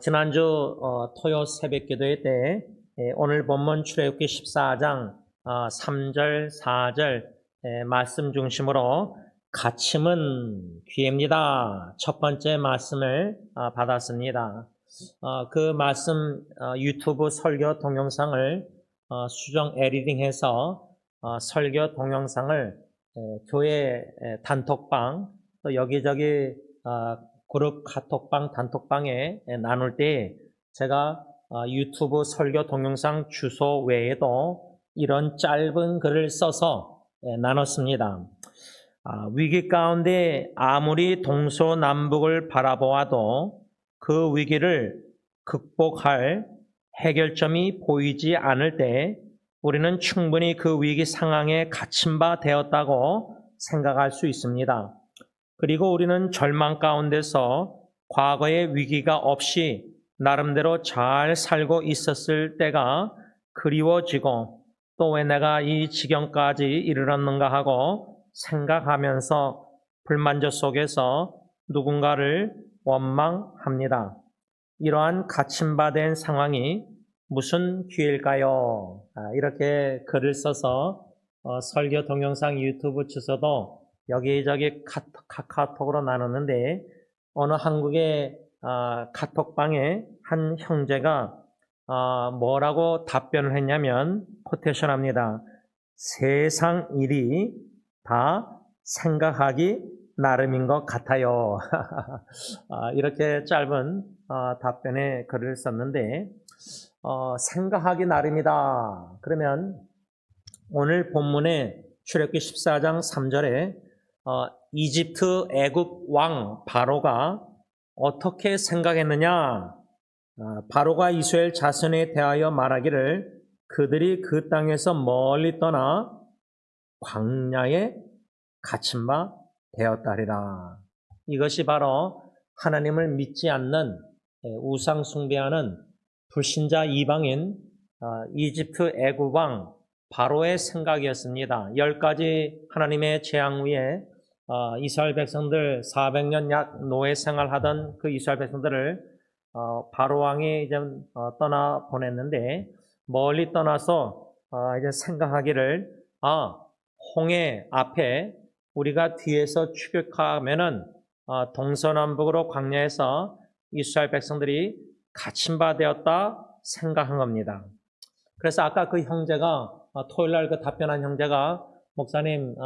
지난주 토요 새벽 기도회 때 오늘 본문 출애굽기 14장 3절, 4절 말씀 중심으로 갇힘은 기회입니다. 첫 번째 말씀을 받았습니다. 그 말씀 유튜브 설교 동영상을 수정 에디팅해서 설교 동영상을 교회 단톡방 또 여기저기 그룹 카톡방, 단톡방에 나눌 때 제가 유튜브 설교 동영상 주소 외에도 이런 짧은 글을 써서 나눴습니다. 위기 가운데 아무리 동서남북을 바라보아도 그 위기를 극복할 해결점이 보이지 않을 때 우리는 충분히 그 위기 상황에 갇힌 바 되었다고 생각할 수 있습니다. 그리고 우리는 절망 가운데서 과거의 위기가 없이 나름대로 잘 살고 있었을 때가 그리워지고 또 왜 내가 이 지경까지 이르렀는가 하고 생각하면서 불만족 속에서 누군가를 원망합니다. 이러한 갇힘받은 상황이 무슨 기회일까요? 이렇게 글을 써서 설교 동영상 유튜브 주소도 여기저기 카카오톡으로 나눴는데 어느 한국의 카톡방에 한 형제가 뭐라고 답변을 했냐면 코테이션합니다. 세상 일이 다 생각하기 나름인 것 같아요. 이렇게 짧은 답변의 글을 썼는데 생각하기 나름이다. 그러면 오늘 본문에 출애굽기 14장 3절에 이집트 애굽 왕 바로가 어떻게 생각했느냐? 바로가 이스라엘 자손에 대하여 말하기를 그들이 그 땅에서 멀리 떠나 광야에 갇힌 바 되었다리라. 이것이 바로 하나님을 믿지 않는 우상 숭배하는 불신자 이방인 이집트 애굽 왕 바로의 생각이었습니다. 10가지 하나님의 재앙 위에 이스라엘 백성들 400년 약 노예 생활하던 그 이스라엘 백성들을 바로 왕이 이제 떠나 보냈는데 멀리 떠나서 이제 생각하기를 홍해 앞에 우리가 뒤에서 추격하면은 동서남북으로 광야에서 이스라엘 백성들이 갇힌 바 되었다 생각한 겁니다. 그래서 아까 그 형제가 토요일날 그 답변한 형제가 목사님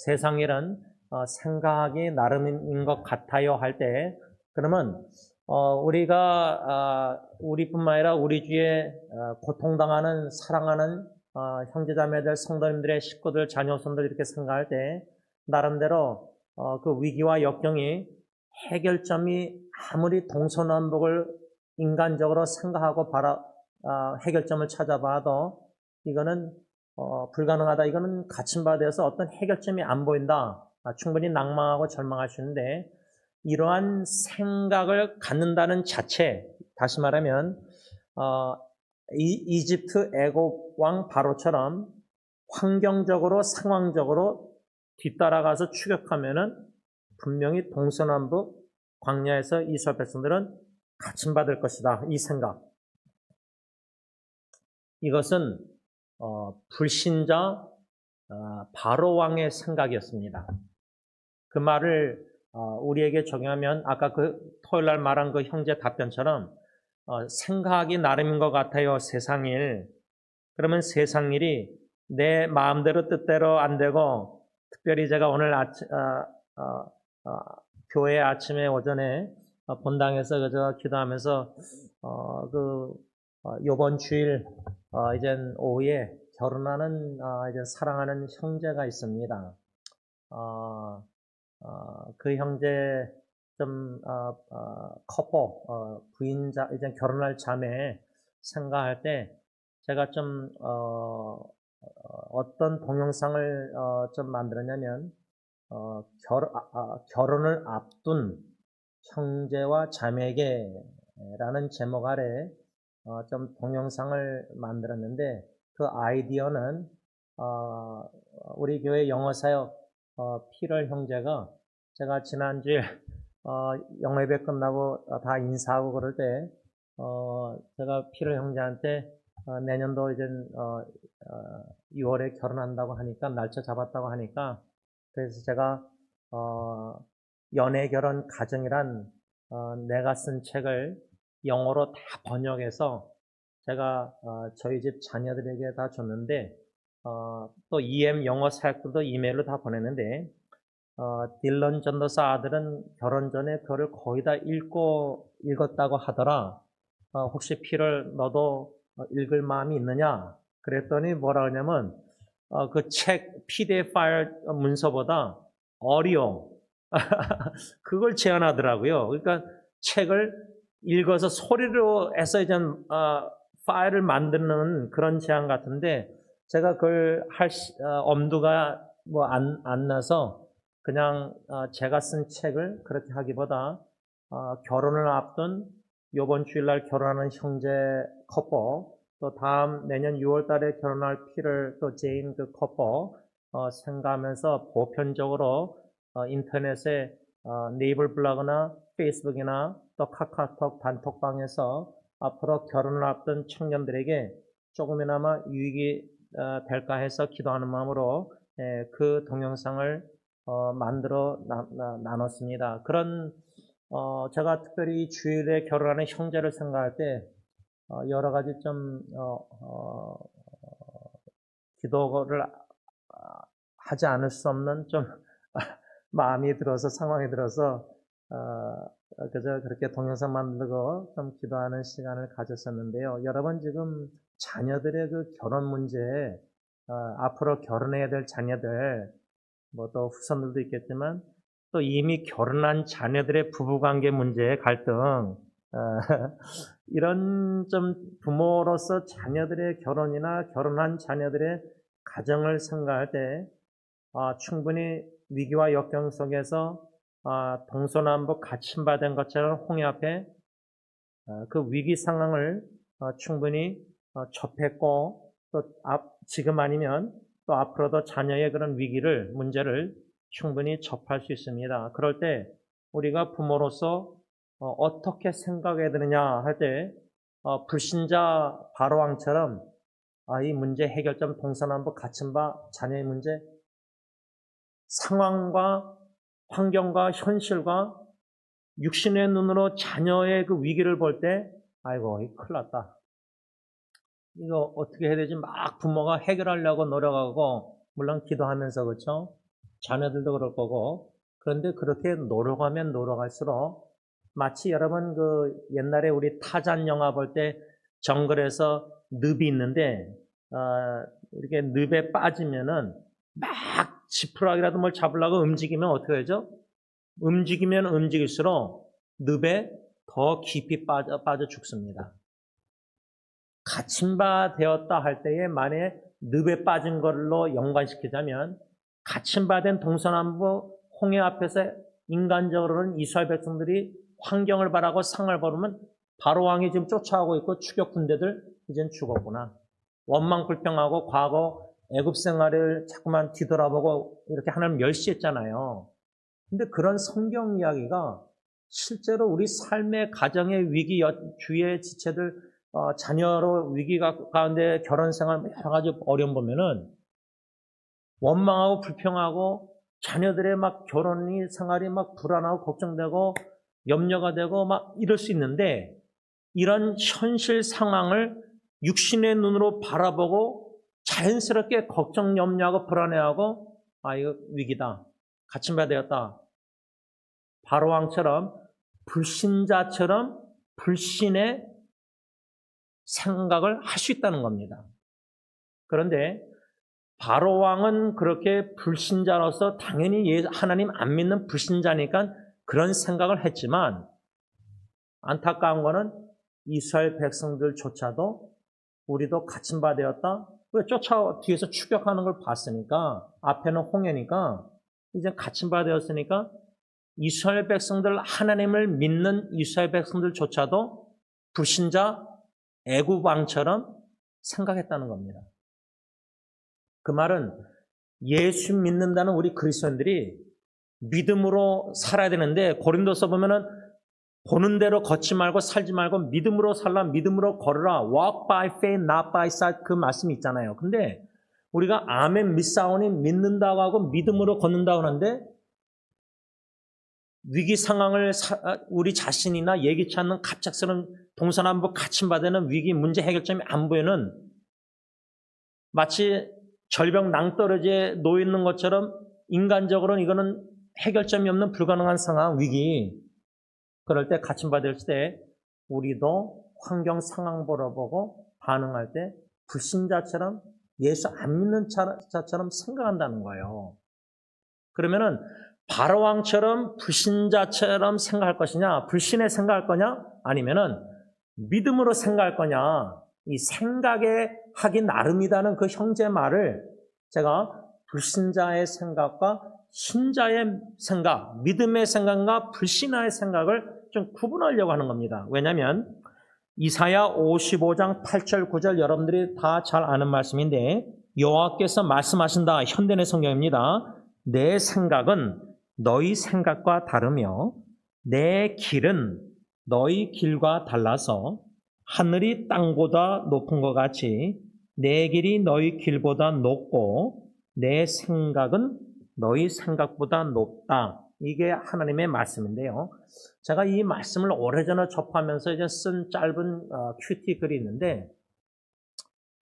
세상 일은 생각하기 나름인 것 같아요 할 때 그러면 우리가 우리뿐만 아니라 우리 주위에 고통당하는 사랑하는 형제자매들 성도님들의 식구들 자녀손들 이렇게 생각할 때 나름대로 그 위기와 역경이 해결점이 아무리 동서남북을 인간적으로 생각하고 해결점을 찾아봐도 이거는 불가능하다. 이거는 갇힌 바 되어서 어떤 해결점이 안 보인다. 충분히 낭망하고 절망할 수 있는데 이러한 생각을 갖는다는 자체, 다시 말하면 이집트 애굽 왕 바로처럼 환경적으로 상황적으로 뒤따라가서 추격하면은 분명히 동서남북 광야에서 이스라엘 백성들은 갇힌 받을 것이다. 이 생각. 이것은 불신자 바로 왕의 생각이었습니다. 그 말을 우리에게 적용하면 아까 그 토요일날 말한 그 형제 답변처럼 생각하기 나름인 것 같아요. 세상일. 그러면 세상일이 내 마음대로 뜻대로 안 되고 특별히 제가 오늘 교회 아침에 오전에 본당에서 그저 기도하면서 요번 주일 이젠 오후에 결혼하는 이제 사랑하는 형제가 있습니다. 그 형제 좀 커플 부인자 이제 결혼할 자매 생각할 때 제가 좀 어떤 동영상을 좀 만들었냐면 결혼을 앞둔 형제와 자매에게라는 제목 아래 좀 동영상을 만들었는데 그 아이디어는 우리 교회 영어사역 피럴 형제가 제가 지난주에 영예배 끝나고 다 인사하고 그럴 때 제가 피를 형제한테 내년도 이제 6월에 결혼한다고 하니까 날짜 잡았다고 하니까 그래서 제가 연애 결혼 가정이란 내가 쓴 책을 영어로 다 번역해서 제가 저희 집 자녀들에게 다 줬는데 또 EM 영어 사역들도 이메일로 다 보냈는데 딜런 전도사 아들은 결혼 전에 그거를 거의 다 읽었다고 하더라. 혹시 피를 너도 읽을 마음이 있느냐? 그랬더니 뭐라 그러냐면 그 책 PDF 파일 문서보다 어리오 그걸 제안하더라고요. 그러니까 책을 읽어서 소리로 해서 이제 파일을 만드는 그런 제안 같은데 제가 그걸 할 엄두가 뭐 안 나서 그냥 제가 쓴 책을 그렇게 하기보다 결혼을 앞둔 요번 주일날 결혼하는 형제 커플 또 다음 내년 6월 달에 결혼할 피를 또 제인 그 커플 생각하면서 보편적으로 인터넷에 네이버 블로그나 페이스북이나 또 카카오톡 단톡방에서 앞으로 결혼을 앞둔 청년들에게 조금이나마 유익이 될까 해서 기도하는 마음으로 그 동영상을 만들어 나눴습니다. 그런 제가 특별히 주일에 결혼하는 형제를 생각할 때 여러 가지 좀 기도를 하지 않을 수 없는 좀 마음이 들어서 상황이 들어서 그저 그렇게 동영상 만들고 좀 기도하는 시간을 가졌었는데요. 여러분 지금 자녀들의 그 결혼 문제, 앞으로 결혼해야 될 자녀들, 뭐 또 후손들도 있겠지만 또 이미 결혼한 자녀들의 부부관계 문제의 갈등, 이런 좀 부모로서 자녀들의 결혼이나 결혼한 자녀들의 가정을 생각할 때 충분히 위기와 역경 속에서 동서남북 갇힘받은 것처럼 홍해 앞에 그 위기 상황을 충분히 접했고 또 지금 아니면 또 앞으로도 자녀의 그런 위기를 문제를 충분히 접할 수 있습니다. 그럴 때 우리가 부모로서 어떻게 생각해야 되느냐 할 때 불신자 바로왕처럼 이 문제 해결점 동서남북 갇힌 바 자녀의 문제 상황과 환경과 현실과 육신의 눈으로 자녀의 그 위기를 볼 때 아이고 큰일 났다. 이거 어떻게 해야 되지? 막 부모가 해결하려고 노력하고 물론 기도하면서 그렇죠? 자녀들도 그럴 거고 그런데 그렇게 노력하면 노력할수록 마치 여러분 그 옛날에 우리 타잔 영화 볼 때 정글에서 늪이 있는데 이렇게 늪에 빠지면은 막 지푸라기라도 뭘 잡으려고 움직이면 어떻게 되죠? 움직이면 움직일수록 늪에 더 깊이 빠져 죽습니다. 갇힌 바 되었다 할 때에 만약에 늪에 빠진 걸로 연관시키자면 갇힌 바 된 동서남북 홍해 앞에서 인간적으로는 이스라엘 백성들이 환경을 바라고 상을 보르면 바로왕이 지금 쫓아오고 있고 추격 군대들 이젠 죽었구나. 원망 불평하고 과거 애굽 생활을 자꾸만 뒤돌아보고 이렇게 하나님 멸시했잖아요. 근데 그런 성경 이야기가 실제로 우리 삶의 가정의 위기, 주위의 지체들, 자녀로 위기가 가운데 결혼 생활 여러 가지 어려움 보면은 원망하고 불평하고 자녀들의 막 결혼이 생활이 막 불안하고 걱정되고 염려가 되고 막 이럴 수 있는데 이런 현실 상황을 육신의 눈으로 바라보고 자연스럽게 걱정, 염려하고 불안해하고 이거 위기다. 갇힌 바 되었다. 바로왕처럼 불신자처럼 불신의 생각을 할 수 있다는 겁니다. 그런데 바로왕은 그렇게 불신자로서 당연히 하나님 안 믿는 불신자니까 그런 생각을 했지만 안타까운 거는 이스라엘 백성들조차도 우리도 갇힌 바 되었다. 왜 뒤에서 추격하는 걸 봤으니까 앞에는 홍해니까 이제 갇힌 바 되었으니까 이스라엘 백성들 하나님을 믿는 이스라엘 백성들조차도 불신자 애굽 왕처럼 생각했다는 겁니다. 그 말은 예수 믿는다는 우리 그리스도인들이 믿음으로 살아야 되는데 고린도서 보면은 보는 대로 걷지 말고 살지 말고 믿음으로 살라, 믿음으로 걸으라. Walk by faith, not by sight. 그 말씀이 있잖아요. 근데 우리가 아멘 믿사오니 믿는다고 하고 믿음으로 걷는다고 하는데 위기 상황을 우리 자신이나 예기치 않는 갑작스러운 동서남북 갇힘받는 위기 문제 해결점이 안 보이는 마치 절벽 낭떠러지에 놓여 있는 것처럼 인간적으로는 이거는 해결점이 없는 불가능한 상황, 위기. 그럴 때 갇힘받을 때 우리도 환경 상황 보고 반응할 때 불신자처럼 예수 안 믿는 자처럼 생각한다는 거예요. 그러면은 바로왕처럼 불신자처럼 생각할 것이냐, 불신에 생각할 거냐, 아니면은 믿음으로 생각할 거냐, 이 생각에 하기 나름이다는 그 형제 말을 제가 불신자의 생각과 신자의 생각, 믿음의 생각과 불신자의 생각을 좀 구분하려고 하는 겁니다. 왜냐하면 이사야 55장 8절 9절 여러분들이 다 잘 아는 말씀인데 여호와께서 말씀하신다. 현대의 성경입니다. 내 생각은 너희 생각과 다르며 내 길은 너희 길과 달라서 하늘이 땅보다 높은 것 같이 내 길이 너희 길보다 높고 내 생각은 너희 생각보다 높다. 이게 하나님의 말씀인데요. 제가 이 말씀을 오래전에 접하면서 이제 쓴 짧은 큐티 글이 있는데,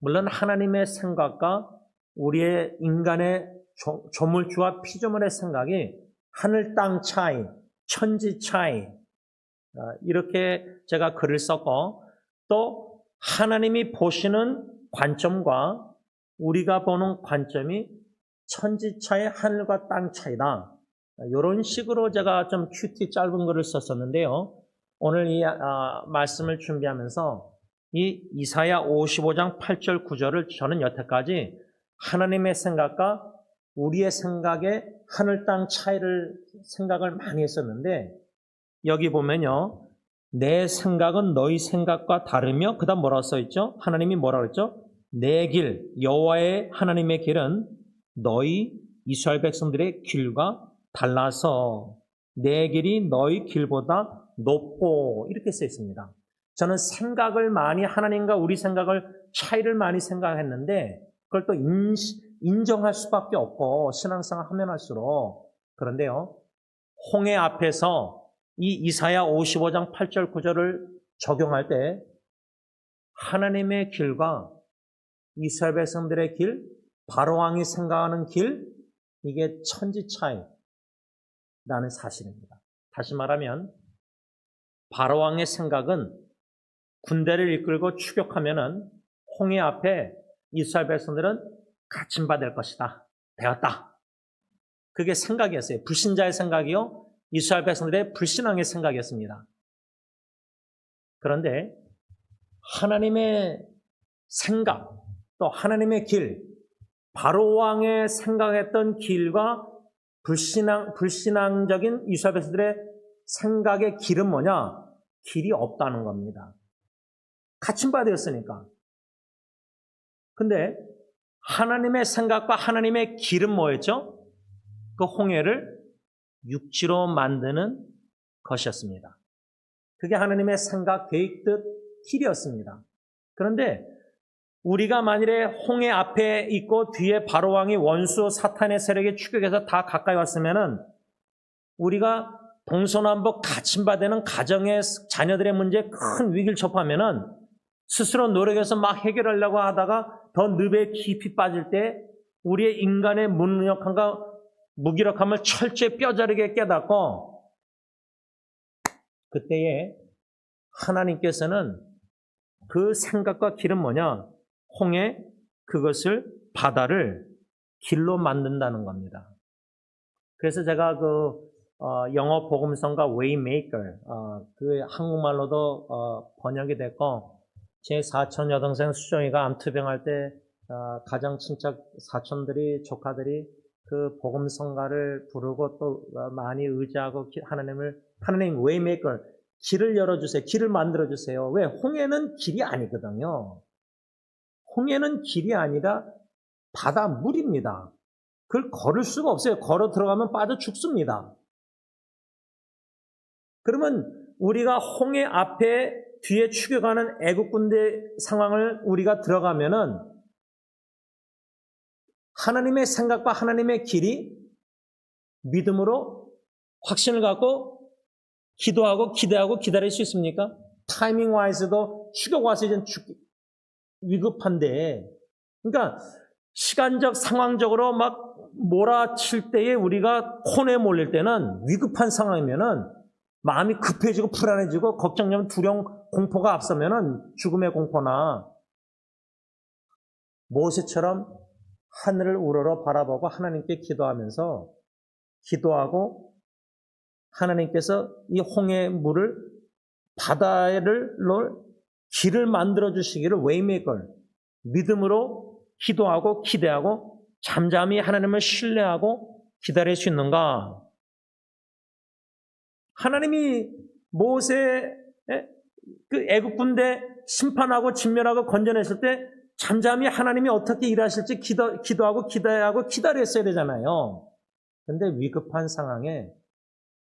물론 하나님의 생각과 우리의 인간의 조물주와 피조물의 생각이 하늘 땅 차이, 천지 차이, 이렇게 제가 글을 썼고, 또 하나님이 보시는 관점과 우리가 보는 관점이 천지 차이, 하늘과 땅 차이다. 이런 식으로 제가 좀 큐티 짧은 글을 썼었는데요. 오늘 이 말씀을 준비하면서 이 이사야 55장 8절 9절을 저는 여태까지 하나님의 생각과 우리의 생각의 하늘 땅 차이를 생각을 많이 했었는데, 여기 보면요, 내 생각은 너희 생각과 다르며, 그 다음 뭐라고 써있죠? 하나님이 뭐라고 했죠? 내 길, 여호와의 하나님의 길은 너희 이스라엘 백성들의 길과 달라서 내 길이 너희 길보다 높고, 이렇게 써 있습니다. 저는 생각을 많이, 하나님과 우리 생각을 차이를 많이 생각했는데 그걸 또 인정할 수밖에 없고 신앙생활 하면 할수록. 그런데요, 홍해 앞에서 이 이사야 55장 8절 9절을 적용할 때 하나님의 길과 이스라엘 백성들의 길, 바로왕이 생각하는 길, 이게 천지 차이라는 사실입니다. 다시 말하면 바로왕의 생각은 군대를 이끌고 추격하면은 홍해 앞에 이스라엘 백성들은 갇힘받을 것이다. 되었다. 그게 생각이었어요. 불신자의 생각이요, 이스라엘 백성들의 불신앙의 생각이었습니다. 그런데 하나님의 생각, 또 하나님의 길, 바로왕의 생각했던 길과 불신앙적인 이스라엘 백성들의 생각의 길은 뭐냐? 길이 없다는 겁니다. 갇힘받았으니까. 근데 하나님의 생각과 하나님의 길은 뭐였죠? 그 홍해를 육지로 만드는 것이었습니다. 그게 하나님의 생각, 계획, 뜻, 길이었습니다. 그런데 우리가 만일에 홍해 앞에 있고 뒤에 바로왕이 원수 사탄의 세력에 추격해서 다 가까이 왔으면은 우리가 동서남북 갇힘받는 가정의 자녀들의 문제에 큰 위기를 접하면은 스스로 노력해서 막 해결하려고 하다가 더 늪에 깊이 빠질 때 우리의 인간의 무능력함과 무기력함을 철저히 뼈저리게 깨닫고, 그때에 하나님께서는 그 생각과 길은 뭐냐? 홍해, 그것을 바다를 길로 만든다는 겁니다. 그래서 제가 영어 복음성가 Waymaker, 그 한국말로도 번역이 됐고, 제 사촌 여동생 수정이가 암투병할 때 가장 친척 사촌들이, 조카들이 그 복음성가를 부르고 또 많이 의지하고 하나님 Waymaker, 길을 열어주세요. 길을 만들어주세요. 왜? 홍해는 길이 아니거든요. 홍해는 길이 아니라 바다 물입니다. 그걸 걸을 수가 없어요. 걸어 들어가면 빠져 죽습니다. 그러면 우리가 홍해 앞에 뒤에 추격하는 애국 군대 상황을 우리가 들어가면은 하나님의 생각과 하나님의 길이 믿음으로 확신을 갖고 기도하고 기대하고 기다릴 수 있습니까? 타이밍 와이즈도 추격 와서 이제 위급한데, 그러니까 시간적 상황적으로 막 몰아칠 때에 우리가 코너에 몰릴 때는 위급한 상황이면은 마음이 급해지고 불안해지고 걱정되면 두려움, 공포가 앞서면은 죽음의 공포나 모세처럼 하늘을 우러러 바라보고 하나님께 기도하면서 기도하고 하나님께서 이 홍해 물을 바다를 길을 만들어 주시기를 웨이메이커 믿음으로 기도하고 기대하고 잠잠히 하나님을 신뢰하고 기다릴 수 있는가? 하나님이 모세 그 애국 군대 심판하고 진멸하고 건져냈을 때 잠잠히 하나님이 어떻게 일하실지 기도하고 기대하고 기다렸어야 되잖아요. 그런데 위급한 상황에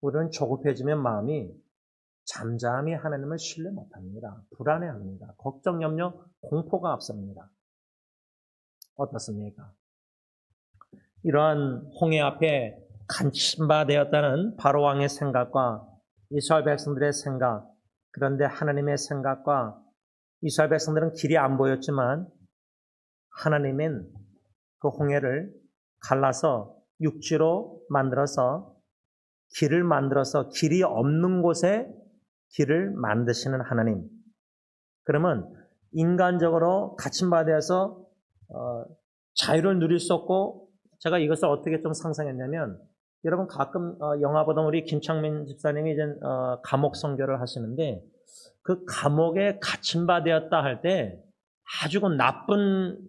우리는 조급해지면 마음이 잠잠히 하나님을 신뢰 못합니다. 불안해합니다. 걱정, 염려, 공포가 앞섭니다. 어떻습니까? 이러한 홍해 앞에 간침바되었다는 바로왕의 생각과 이스라엘 백성들의 생각, 그런데 하나님의 생각과 이스라엘 백성들은 길이 안 보였지만 하나님은 그 홍해를 갈라서 육지로 만들어서 길을 만들어서 길이 없는 곳에 길을 만드시는 하나님. 그러면 인간적으로 갇힌바되어서 자유를 누릴 수 없고, 제가 이것을 어떻게 좀 상상했냐면, 여러분 가끔 영화 보던 우리 김창민 집사님이 이제 감옥 선교를 하시는데, 그 감옥에 갇힌바되었다 할 때 아주 그 나쁜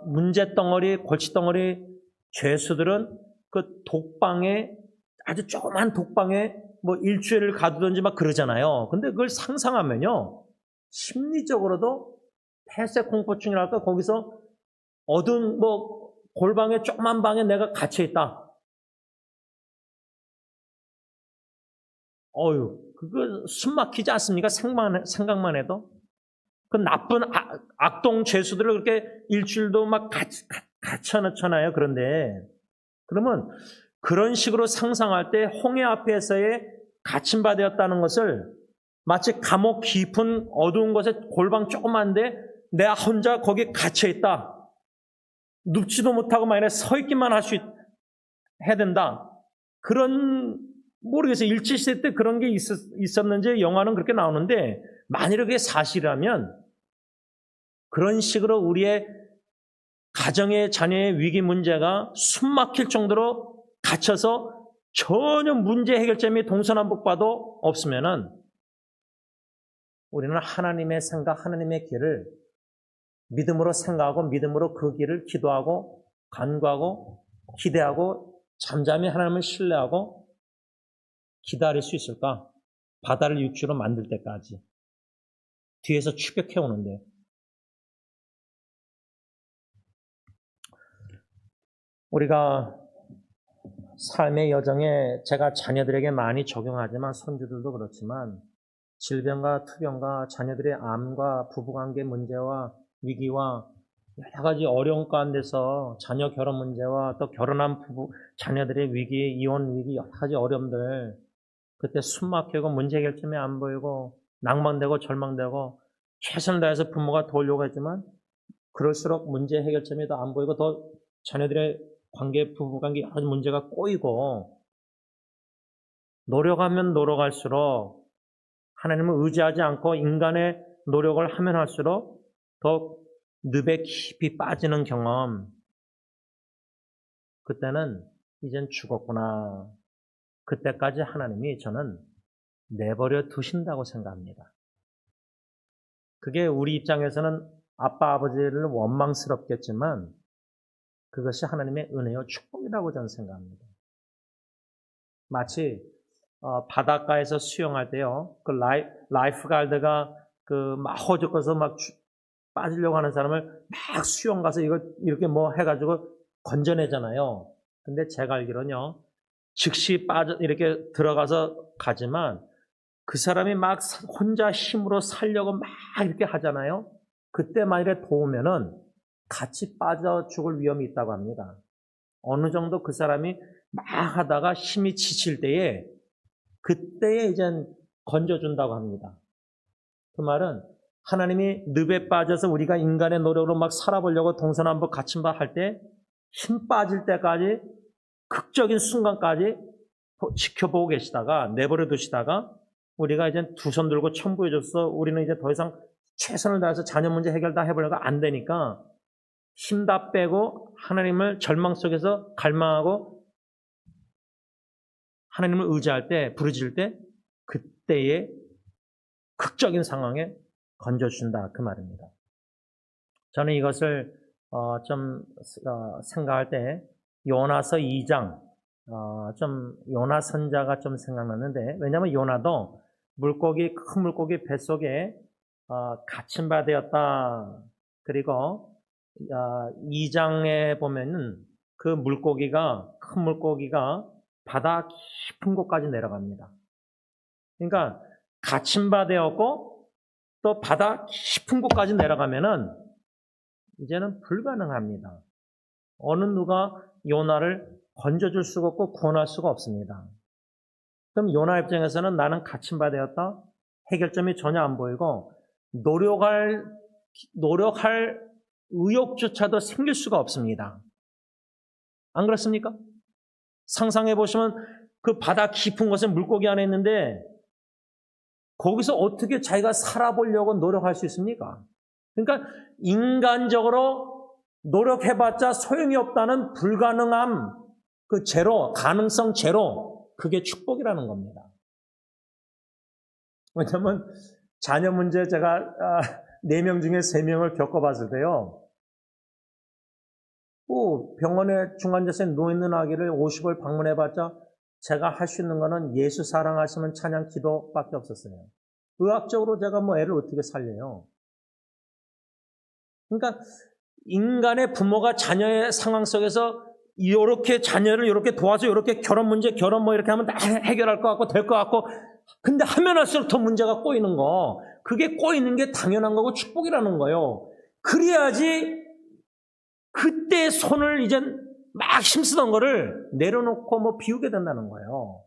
문제덩어리, 골칫덩어리 죄수들은 그 독방에, 아주 조그만 독방에 뭐 일주일을 가두든지 막 그러잖아요. 근데 그걸 상상하면요, 심리적으로도 폐쇄 공포증이랄까, 거기서 어두운 뭐 골방에 조그만 방에 내가 갇혀 있다. 그거 숨 막히지 않습니까? 생각만 해도. 그 나쁜 악동 죄수들을 그렇게 일주일도 막 갇혀놓잖아요. 그런데 그러면 그런 식으로 상상할 때 홍해 앞에서의 갇힌바되었다는 것을 마치 감옥 깊은 어두운 곳에 골방 조그만데 내가 혼자 거기에 갇혀있다. 눕지도 못하고 만약에 서 있기만 해야 된다. 그런, 모르겠어요. 일제시대 때 그런 게 있었는지 영화는 그렇게 나오는데, 만일에 그게 사실이라면 그런 식으로 우리의 가정의 자녀의 위기 문제가 숨 막힐 정도로 갇혀서 전혀 문제 해결점이 동서남북봐도 없으면은 우리는 하나님의 생각, 하나님의 길을 믿음으로 생각하고 믿음으로 그 길을 기도하고 간구하고 기대하고 잠잠히 하나님을 신뢰하고 기다릴 수 있을까? 바다를 육지로 만들 때까지. 뒤에서 추격해 오는데. 우리가 삶의 여정에 제가 자녀들에게 많이 적용하지만 손주들도 그렇지만 질병과 투병과 자녀들의 암과 부부관계 문제와 위기와 여러 가지 어려운 가운데서 자녀 결혼 문제와 또 결혼한 부부 자녀들의 위기, 이혼 위기 여러 가지 어려움들, 그때 숨 막히고 문제 해결점이 안 보이고 낭만되고 절망되고 최선을 다해서 부모가 도우려고 했지만 그럴수록 문제 해결점이 더 안 보이고 더 자녀들의 관계, 부부관계 여러 가지 문제가 꼬이고 노력하면 노력할수록 하나님을 의지하지 않고 인간의 노력을 하면 할수록 더 늪에 깊이 빠지는 경험. 그때는 이젠 죽었구나. 그때까지 하나님이 저는 내버려 두신다고 생각합니다. 그게 우리 입장에서는 아빠, 아버지를 원망스럽겠지만 그것이 하나님의 은혜요 축복이라고 저는 생각합니다. 마치 바닷가에서 수영할 때요, 그 라이프 가드가 그 막 허접해서 막 빠지려고 하는 사람을 막 수영 가서 이거 이렇게 뭐 해가지고 건져내잖아요. 근데 제가 알기로는요, 즉시 이렇게 들어가서 가지만 그 사람이 막 혼자 힘으로 살려고 막 이렇게 하잖아요. 그때 만일에 도우면은 같이 빠져 죽을 위험이 있다고 합니다. 어느 정도 그 사람이 막 하다가 힘이 지칠 때에 그때에 이제 건져준다고 합니다. 그 말은 하나님이 늪에 빠져서 우리가 인간의 노력으로 막 살아보려고 동서남북 갇힌바 할 때 힘 빠질 때까지 극적인 순간까지 지켜보고 계시다가 내버려 두시다가 우리가 이제 두 손 들고 첨부해줘서 우리는 이제 더 이상 최선을 다해서 자녀 문제 해결 다 해보려고 안 되니까 힘 다 빼고 하나님을 절망 속에서 갈망하고 하나님을 의지할 때, 부르짖을 때 그때의 극적인 상황에 건져준다 그 말입니다. 저는 이것을 좀 생각할 때 요나서 2장 좀 요나 선자가 좀 생각났는데, 왜냐하면 요나도 물고기, 큰 물고기 뱃속에 갇힌 바 되었다. 그리고 2장에 보면은 그 물고기가, 큰 물고기가 바다 깊은 곳까지 내려갑니다. 그러니까 갇힌 바 되었고 또 바다 깊은 곳까지 내려가면은 이제는 불가능합니다. 어느 누가 요나를 건져줄 수가 없고 구원할 수가 없습니다. 그럼 요나 입장에서는 나는 갇힌 바 되었다. 해결점이 전혀 안 보이고 노력할 의욕조차도 생길 수가 없습니다. 안 그렇습니까? 상상해 보시면 그 바다 깊은 곳에 물고기 안에 있는데 거기서 어떻게 자기가 살아보려고 노력할 수 있습니까? 그러니까 인간적으로 노력해봤자 소용이 없다는 불가능함, 그 제로, 가능성 제로, 그게 축복이라는 겁니다. 왜냐하면 자녀 문제 제가 4명 중에 3명을 겪어봤을 때요. 병원에 중환자실에 누워있는 아기를 50을 방문해봤자 제가 할 수 있는 거는 예수 사랑하시면 찬양 기도밖에 없었어요. 의학적으로 제가 애를 어떻게 살려요? 그러니까 인간의 부모가 자녀의 상황 속에서 이렇게 자녀를 이렇게 도와서 이렇게 결혼 문제, 결혼 이렇게 하면 다 해결할 것 같고 될 것 같고, 근데 하면 할수록 더 문제가 꼬이는 거, 그게 꼬이는 게 당연한 거고 축복이라는 거예요. 그래야지 그때 손을 이제 막 힘쓰던 거를 내려놓고 비우게 된다는 거예요.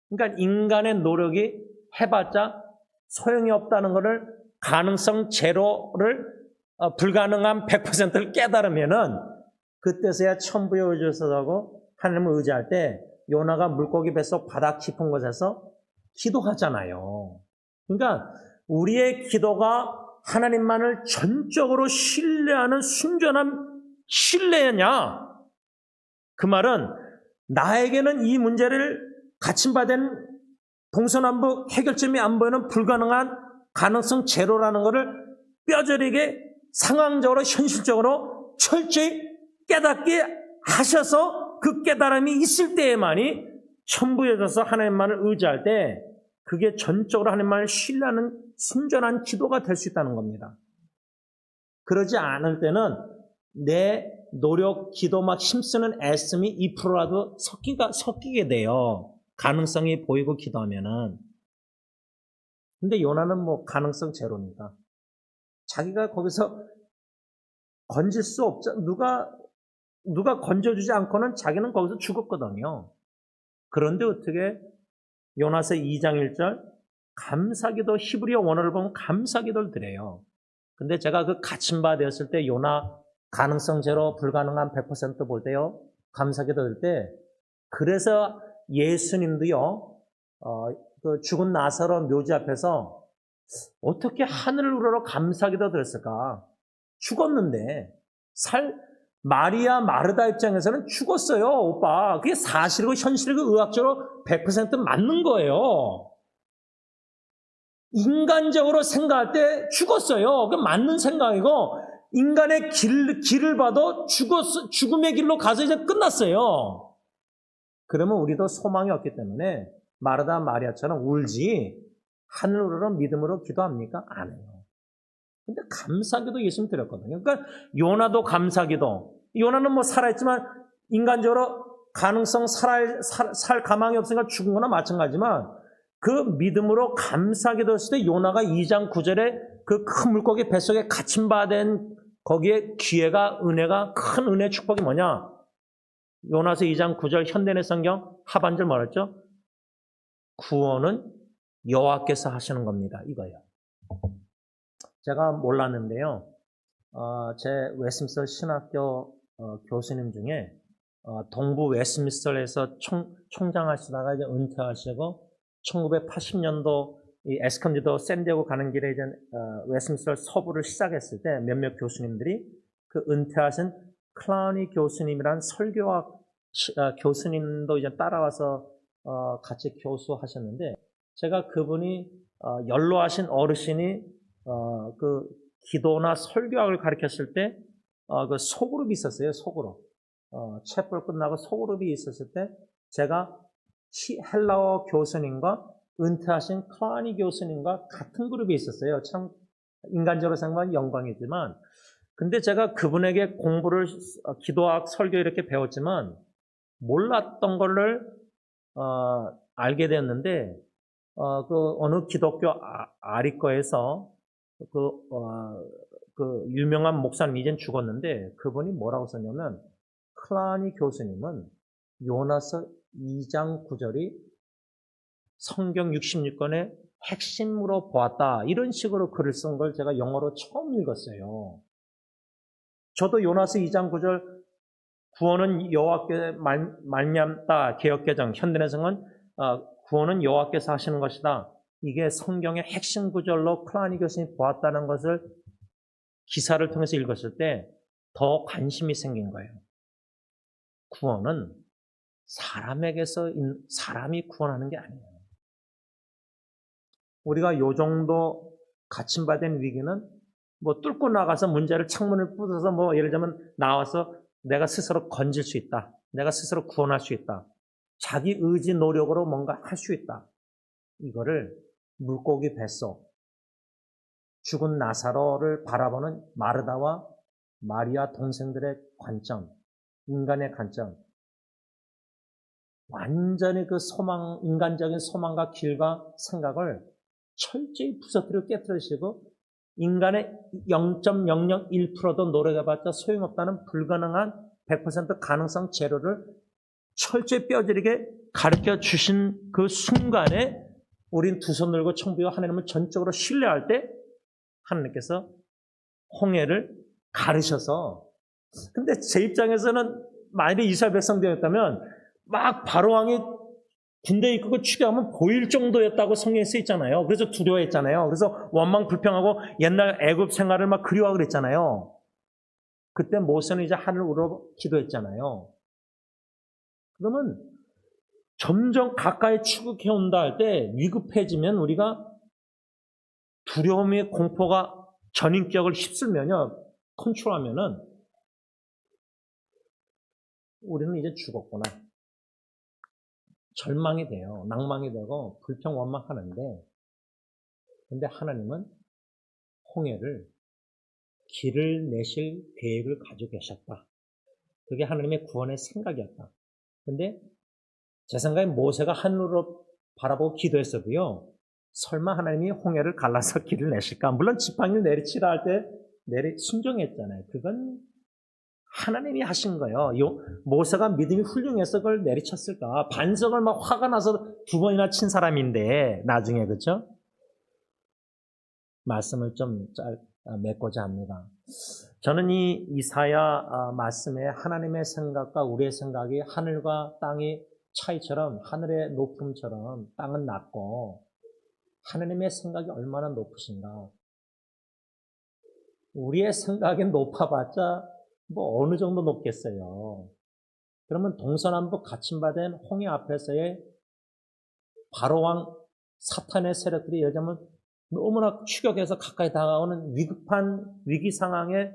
그러니까 인간의 노력이 해봤자 소용이 없다는 거를, 가능성 제로를, 불가능한 100%를 깨달으면은 그때서야 천부에 의지하고 하나님을 의지할 때 요나가 물고기 뱃속 바다 깊은 곳에서 기도하잖아요. 그러니까 우리의 기도가 하나님만을 전적으로 신뢰하는 순전한 신뢰냐? 그 말은 나에게는 이 문제를 갇힌 바 된 동서남북 해결점이 안 보이는 불가능한 가능성 제로라는 것을 뼈저리게 상황적으로 현실적으로 철저히 깨닫게 하셔서 그 깨달음이 있을 때에만이 천부해져서 하나님만을 의지할 때 그게 전적으로 하나님만을 신뢰하는 순전한 기도가 될 수 있다는 겁니다. 그러지 않을 때는 내 노력, 기도 막 힘쓰는 애씀이 2%라도 섞이게 돼요. 가능성이 보이고 기도하면은. 근데 요나는 가능성 제로니까. 자기가 거기서 건질 수 없자, 누가 건져주지 않고는 자기는 거기서 죽었거든요. 그런데 어떻게 요나서 2장 1절 감사기도, 히브리어 원어를 보면 감사기도를 드려요. 근데 제가 그 갇힌 바 되었을 때 요나 가능성 제로, 불가능한 100% 볼 때요, 감사기도 들 때, 그래서 예수님도요, 그 죽은 나사로 묘지 앞에서 어떻게 하늘을 우러러 감사기도 들었을까? 죽었는데, 마리아 마르다 입장에서는 죽었어요, 오빠. 그게 사실이고 현실이고 의학적으로 100% 맞는 거예요. 인간적으로 생각할 때 죽었어요. 그 맞는 생각이고, 인간의 길을 봐도 죽음의 길로 가서 이제 끝났어요. 그러면 우리도 소망이 없기 때문에 마르다 마리아처럼 울지, 하늘으로 믿음으로 기도합니까? 안 해요. 근데 감사기도 예수님 드렸거든요. 그러니까 요나도 감사기도. 요나는 살아있지만 인간적으로 가능성 살 가망이 없으니까 죽은 거나 마찬가지지만 그 믿음으로 감사하게 됐을 때 요나가 2장 9절에 그 큰 물고기 뱃속에 갇힌 바 된 거기에 기회가 은혜가 큰 은혜 축복이 뭐냐? 요나서 2장 9절 현대의 성경 하반절 뭐랬죠? 구원은 여호와께서 하시는 겁니다. 이거예요. 제가 몰랐는데요. 제 웨스민스터 신학교 교수님 중에 동부 웨스민스터에서 총장하시다가 이제 은퇴하시고 1980년도 이 에스컨디도 샌디에고 가는 길에 이제 웨스민스터 서부를 시작했을 때 몇몇 교수님들이 그 은퇴하신 클라우니 교수님이란 설교학 교수님도 이제 따라와서 같이 교수하셨는데 제가 그분이 연로하신 어르신이 그 기도나 설교학을 가르쳤을 때 그 소그룹이 있었어요. 소그룹. 채플 끝나고 소그룹이 있었을 때 제가 헬라어 교수님과 은퇴하신 클라니 교수님과 같은 그룹에 있었어요. 참 인간적으로 생각하면 영광이지만 근데 제가 그분에게 공부를 기도학, 설교 이렇게 배웠지만 몰랐던 거를 알게 됐는데 그 어느 기독교 아리꺼에서 그 유명한 목사님 이젠 죽었는데 그분이 뭐라고 썼냐면 클라니 교수님은 요나서 2장 9절이 성경 66권의 핵심으로 보았다. 이런 식으로 글을 쓴 걸 제가 영어로 처음 읽었어요. 저도 요나서 2장 9절 구원은 여호와께 말미암다 개역개정 현대에서는 구원은 여호와께서 하시는 것이다. 이게 성경의 핵심 구절로 클라니 교수님이 보았다는 것을 기사를 통해서 읽었을 때 더 관심이 생긴 거예요. 구원은 사람에게서 사람이 구원하는 게 아니에요. 우리가 요 정도 갇힘받은 위기는 뭐 뚫고 나가서 문제를 창문을 부숴서 뭐 예를 들면 나와서 내가 스스로 건질 수 있다. 내가 스스로 구원할 수 있다. 자기 의지 노력으로 뭔가 할 수 있다. 이거를 물고기 뱃속 죽은 나사로를 바라보는 마르다와 마리아 동생들의 관점, 인간의 관점, 완전히 그 소망, 인간적인 소망과 길과 생각을 철저히 부서뜨리고 깨뜨리시고 인간의 0.001%도 노력해봤자 소용없다는 불가능한 100% 가능성 제로를 철저히 뼈저리게 가르쳐 주신 그 순간에 우린 두 손 들고 청부와 하나님을 전적으로 신뢰할 때 하나님께서 홍해를 가르셔서 근데 제 입장에서는 만약에 이스라엘 백성되었다면 막 바로왕이 군대 이끌고 추격하면 보일 정도였다고 성경에 쓰여 있잖아요. 그래서 두려워했잖아요. 그래서 원망 불평하고 옛날 애굽 생활을 막 그리워하고 그랬잖아요. 그때 모세는 이제 하늘으로 기도했잖아요. 그러면 점점 가까이 추격해 온다 할 때 위급해지면 우리가 두려움의 공포가 전인격을 휩쓸면요. 컨트롤하면은 우리는 이제 죽었구나. 절망이 돼요. 낭망이 되고 불평 원망하는데 근데 하나님은 홍해를 길을 내실 계획을 가지고 계셨다. 그게 하나님의 구원의 생각이었다. 근데 제 생각에 모세가 하늘로 바라보고 기도했어도요. 설마 하나님이 홍해를 갈라서 길을 내실까? 물론 지팡이를 내리치라 할 때 순종했잖아요. 그건 하나님이 하신 거예요. 모세가 믿음이 훌륭해서 그걸 내리쳤을까? 반석을 막 화가 나서 2번이나 친 사람인데 나중에 그렇죠? 말씀을 좀 맺고자 합니다. 저는 이 이사야 말씀에 하나님의 생각과 우리의 생각이 하늘과 땅의 차이처럼 하늘의 높음처럼 땅은 낮고 하나님의 생각이 얼마나 높으신가. 우리의 생각이 높아봤자 뭐 어느 정도 높겠어요. 그러면 동서남북 갇힘받은 홍해 앞에서의 바로왕 사탄의 세력들이 예를 들면 너무나 추격해서 가까이 다가오는 위급한 위기 상황에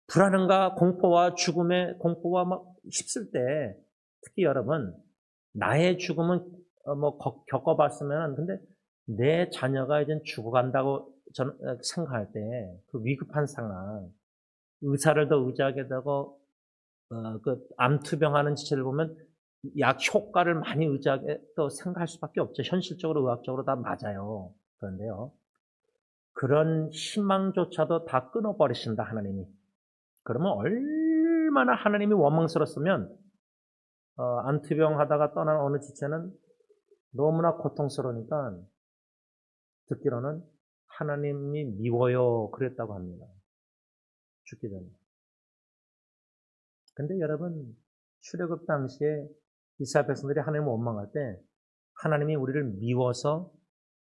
불안함과 공포와 죽음의 공포가 막 휩쓸 때 특히 여러분 나의 죽음은 뭐 겪어봤으면 근데 내 자녀가 이제 죽어간다고 저는 생각할 때 그 위급한 상황 의사를 더 의지하게 되고 그 암투병하는 지체를 보면 약 효과를 많이 의지하게 또 생각할 수밖에 없죠. 현실적으로 의학적으로 다 맞아요. 그런데요. 그런 희망조차도 다 끊어버리신다 하나님이. 그러면 얼마나 하나님이 원망스럽으면 안투병 하다가 떠난 어느 지체는 너무나 고통스러우니까 듣기로는 하나님이 미워요 그랬다고 합니다. 죽기 전에. 근데 여러분 출애굽 당시에 이스라엘 백성들이 하나님을 원망할 때 하나님이 우리를 미워서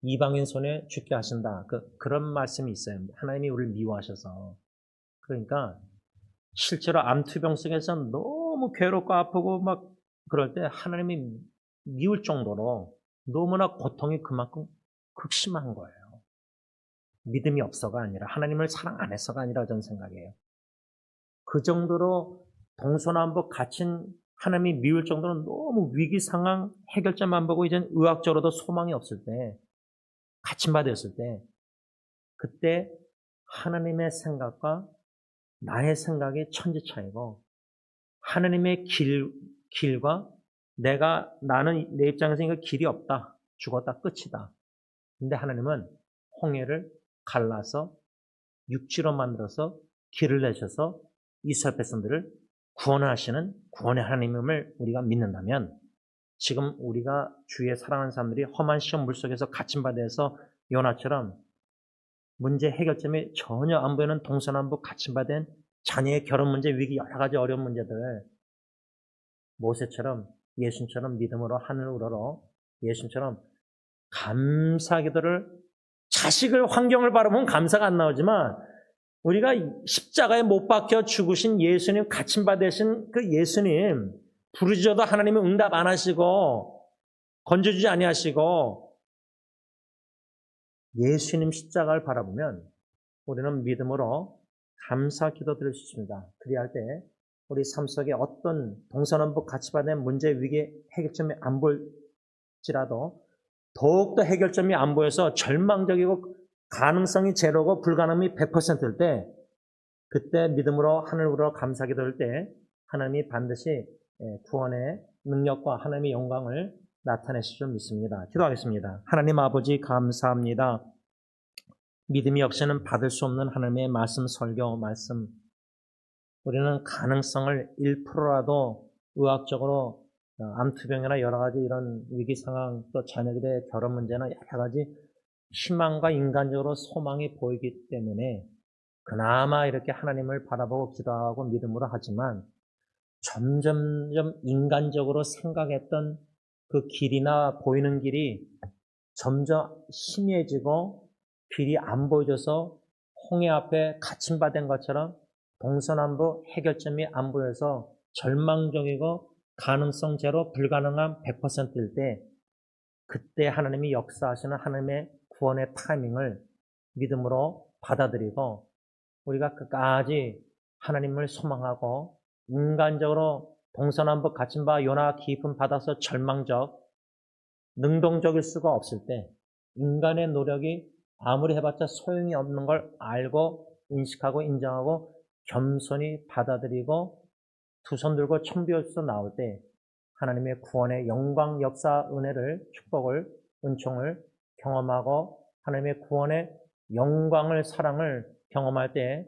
이방인 손에 죽게 하신다. 그런 말씀이 있어요. 하나님이 우리를 미워하셔서. 그러니까 실제로 암투병 속에서 너무 괴롭고 아프고 막 그럴 때 하나님이 미울 정도로 너무나 고통이 그만큼 극심한 거예요. 믿음이 없어가 아니라 하나님을 사랑 안 해서가 아니라 저는 생각해요. 그 정도로 동서남북 갇힌 하나님이 미울 정도로 너무 위기 상황 해결점만 보고 이제 의학적으로도 소망이 없을 때 갇힌 바 되었을 때 그때 하나님의 생각과 나의 생각이 천지 차이고 하나님의 길과 나는 내 입장에서 이거 길이 없다. 죽었다. 끝이다. 근데 하나님은 홍해를 갈라서 육지로 만들어서 길을 내셔서 이스라엘 백성들을 구원하시는 구원의 하나님을 우리가 믿는다면 지금 우리가 주위에 사랑하는 사람들이 험한 시험 물속에서 갇힌 바 돼서 요나처럼 문제 해결점이 전혀 안 보이는 동서남북 갇힌 바 된 자녀의 결혼 문제, 위기, 여러 가지 어려운 문제들 모세처럼 예수님처럼 믿음으로 하늘을 우러러 예수님처럼 감사 기도를 자식을 환경을 바라보면 감사가 안 나오지만 우리가 십자가에 못 박혀 죽으신 예수님 갇힌 바 되신 그 예수님 부르짖어도 하나님은 응답 안 하시고 건져주지 아니하시고 예수님 십자가를 바라보면 우리는 믿음으로 감사 기도 드릴 수 있습니다. 그리할 때 우리 삶 속에 어떤 동서남북 같이 받은 문제 위기 해결점이 안 보일지라도 더욱더 해결점이 안 보여서 절망적이고 가능성이 제로고 불가능이 100%일 때 그때 믿음으로 하늘으로 감사 기도할 때 하나님이 반드시 구원의 능력과 하나님의 영광을 나타내실 줄 믿습니다. 기도하겠습니다. 하나님 아버지 감사합니다. 믿음이 없이는 받을 수 없는 하나님의 말씀, 설교, 말씀. 우리는 가능성을 1%라도 의학적으로 암투병이나 여러 가지 이런 위기 상황, 또 자녀들의 결혼 문제나 여러 가지 희망과 인간적으로 소망이 보이기 때문에 그나마 이렇게 하나님을 바라보고 기도하고 믿음으로 하지만 점점점 인간적으로 생각했던 그 길이나 보이는 길이 점점 희미해지고 길이 안 보여져서 홍해 앞에 갇힌 바 된 것처럼 동서남북 해결점이 안 보여서 절망적이고 가능성 제로 불가능한 100%일 때 그때 하나님이 역사하시는 하나님의 구원의 타이밍을 믿음으로 받아들이고 우리가 끝까지 하나님을 소망하고 인간적으로 동서남북 갇힌 바 요나 깊은 바다서 절망적 능동적일 수가 없을 때 인간의 노력이 아무리 해봤자 소용이 없는 걸 알고 인식하고 인정하고 겸손히 받아들이고 두 손 들고 천비로서 나올 때 하나님의 구원의 영광, 역사, 은혜를, 축복을, 은총을 경험하고 하나님의 구원의 영광을, 사랑을 경험할 때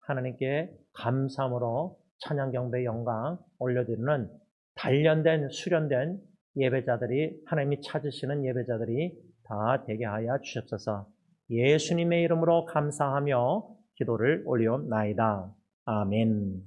하나님께 감사함으로 찬양, 경배, 영광 올려드리는 단련된, 수련된 예배자들이 하나님이 찾으시는 예배자들이 다 되게 하여 주옵소서. 예수님의 이름으로 감사하며 기도를 올려옵나이다. 아멘.